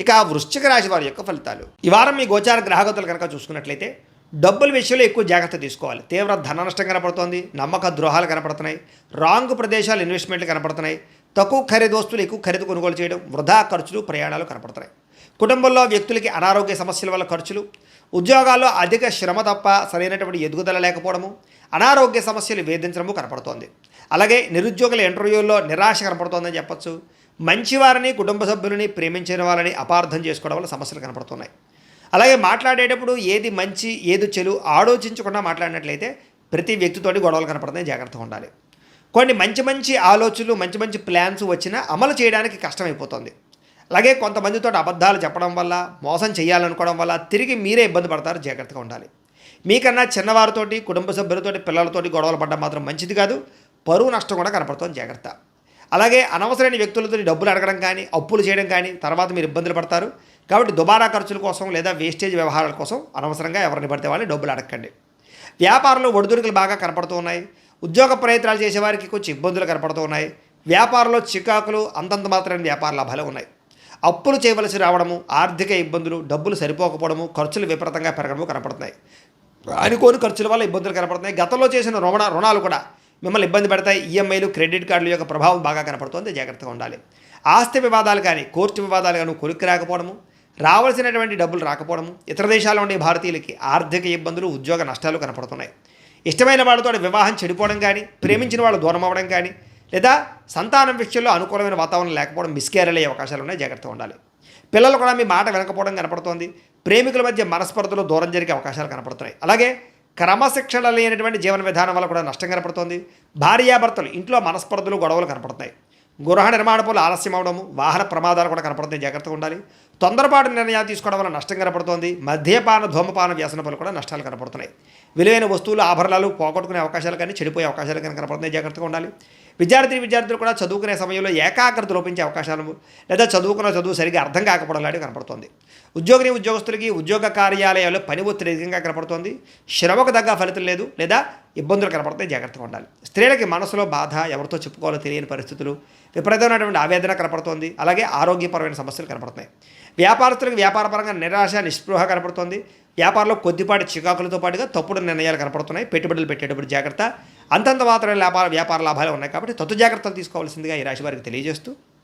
ఇక వృశ్చిక రాశి వారి యొక్క ఫలితాలు. ఈ వారం మీ గోచార గ్రహగతులు కనుక చూసుకున్నట్లయితే డబ్బుల విషయంలో ఎక్కువ జాగ్రత్త తీసుకోవాలి. తీవ్ర ధన నష్టం కనపడుతోంది, నమ్మక ద్రోహాలు కనపడుతున్నాయి, రాంగ్ ప్రదేశాలు ఇన్వెస్ట్మెంట్లు కనపడుతున్నాయి, తక్కువ ఖరీదు వస్తువులు ఎక్కువ ఖరీదు కొనుగోలు చేయడం, వృధా ఖర్చులు, ప్రయాణాలు కనపడుతున్నాయి. కుటుంబంలో వ్యక్తులకి అనారోగ్య సమస్యల వల్ల ఖర్చులు, ఉద్యోగాల్లో అధిక శ్రమ తప్ప సరైనటువంటి ఎదుగుదల లేకపోవడము, అనారోగ్య సమస్యలు వేధించడము కనపడుతోంది. అలాగే నిరుద్యోగుల ఇంటర్వ్యూల్లో నిరాశ కనపడుతోందని చెప్పచ్చు. మంచివారిని, కుటుంబ సభ్యులని, ప్రేమించిన వాళ్ళని అపార్థం చేసుకోవడం వల్ల సమస్యలు కనపడుతున్నాయి. అలాగే మాట్లాడేటప్పుడు ఏది మంచి ఏది చెడు ఆలోచించకుండా మాట్లాడినట్లయితే ప్రతి వ్యక్తితోటి గొడవలు కనపడుతున్నాయి, జాగ్రత్తగా ఉండాలి. కొన్ని మంచి మంచి ఆలోచనలు, మంచి మంచి ప్లాన్స్ వచ్చినా అమలు చేయడానికి కష్టమైపోతుంది. అలాగే కొంతమందితో అబద్ధాలు చెప్పడం వల్ల, మోసం చేయాలనుకోవడం వల్ల తిరిగి మీరే ఇబ్బంది పడతారు, జాగ్రత్తగా ఉండాలి. మీకన్నా చిన్నవారితోటి, కుటుంబ సభ్యులతోటి, పిల్లలతోటి గొడవలు పడడం మాత్రం మంచిది కాదు. పరువు నష్టం కూడా కనపడుతుంది, జాగ్రత్త. అలాగే అనవసరమైన వ్యక్తులతో డబ్బులు అడగడం కానీ, అప్పులు చేయడం కానీ తర్వాత మీరు ఇబ్బందులు పడతారు. కాబట్టి దుబారా ఖర్చుల కోసం లేదా వేస్టేజ్ వ్యవహారాల కోసం అనవసరంగా ఎవరిని పడితే వాళ్ళని డబ్బులు అడగండి. వ్యాపారంలో ఒడిదుడుకులు బాగా కనపడుతూ ఉన్నాయి. ఉద్యోగ ప్రయత్నాలు చేసేవారికి కొంచెం ఇబ్బందులు కనపడుతూ ఉన్నాయి. వ్యాపారంలో చికాకులు, అంతంత మాత్రమే వ్యాపార లాభాలు ఉన్నాయి. అప్పులు చేయవలసి రావడము, ఆర్థిక ఇబ్బందులు, డబ్బులు సరిపోకపోవడము, ఖర్చులు విపరీతంగా పెరగడము కనపడుతున్నాయి. అనుకోని ఖర్చుల వల్ల ఇబ్బందులు కనపడుతున్నాయి. గతంలో చేసిన రుణాలు కూడా మిమ్మల్ని ఇబ్బంది పెడతాయి. ఈఎంఐలు, క్రెడిట్ కార్డుల యొక్క ప్రభావం బాగా కనపడుతుంది, జాగ్రత్తగా ఉండాలి. ఆస్తి వివాదాలు కానీ, కోర్టు వివాదాలు కానీ కొలిక్కి రాకపోవడము, రావాల్సినటువంటి డబ్బులు రాకపోవడము, ఇతర దేశాల్లో ఉండే భారతీయులకి ఆర్థిక ఇబ్బందులు, ఉద్యోగ నష్టాలు కనపడుతున్నాయి. ఇష్టమైన వాళ్ళతో వివాహం చెడిపోవడం కానీ, ప్రేమించిన వాళ్ళు దూరం అవ్వడం కానీ, లేదా సంతానం విషయంలో అనుకూలమైన వాతావరణం లేకపోవడం, మిస్క్యారేజ్ అయ్యే అవకాశాలు ఉన్నాయి, జాగ్రత్తగా ఉండాలి. పిల్లలు కూడా మీ మాట వినకపోవడం కనపడుతోంది. ప్రేమికుల మధ్య మనస్పర్ధలు దూరం జరిగే అవకాశాలు కనపడుతున్నాయి. అలాగే క్రమశిక్షణ లేనటువంటి జీవన విధానం వల్ల కూడా నష్టం కనపడుతోంది. భార్యాభర్తలు ఇంట్లో మనస్పర్ధలు, గొడవలు కనపడుతున్నాయి. గృహ నిర్మాణ పనులు ఆలస్యం అవడము, వాహన ప్రమాదాలు కూడా కనపడుతున్నాయి, జాగ్రత్తగా ఉండాలి. తొందరపాటు నిర్ణయాలు తీసుకోవడం వల్ల నష్టం కనపడుతోంది. మద్యపాన, ధూమపాన వ్యసన పనులు కూడా నష్టాలు కనపడుతున్నాయి. విలువైన వస్తువులు, ఆభరణాలు పోగొట్టుకునే అవకాశాలు కానీ, చెడిపోయే అవకాశాలు కానీ కనపడుతున్నాయి, జాగ్రత్తగా ఉండాలి. విద్యార్థులు కూడా చదువుకునే సమయంలో ఏకాగ్రత లోపించే అవకాశాలు, లేదా చదువు సరిగ్గా అర్థం కాకపోవడం లాంటివి కనపడుతుంది. ఉద్యోగస్తులకి ఉద్యోగ కార్యాలయాల్లో పని ఒత్తిడి అధికంగా కనపడుతోంది. శ్రమకు తగ్గ ఫలితం లేదు, లేదా ఇబ్బందులు కనపడతాయి, జాగ్రత్తగా ఉండాలి. స్త్రీలకి మనసులో బాధ, ఎవరితో చెప్పుకోవాలో తెలియని పరిస్థితులు, విపరీతమైనటువంటి ఆవేదన కనపడుతోంది. అలాగే ఆరోగ్యపరమైన సమస్యలు కనపడుతున్నాయి. వ్యాపారస్తులకు వ్యాపారపరంగా నిరాశ, నిస్పృహ కనపడుతోంది. వ్యాపారంలో కొద్దిపాటి చికాకులతో పాటుగా తప్పుడు నిర్ణయాలు కనపడుతున్నాయి. పెట్టుబడులు పెట్టేటప్పుడు జాగ్రత్త. అంతంత మాత్రమే వ్యాపార లాభాలు ఉన్నాయి కాబట్టి జాగ్రత్తలు తీసుకోవాల్సిందిగా ఈ రాశి వారికి తెలియజేస్తూ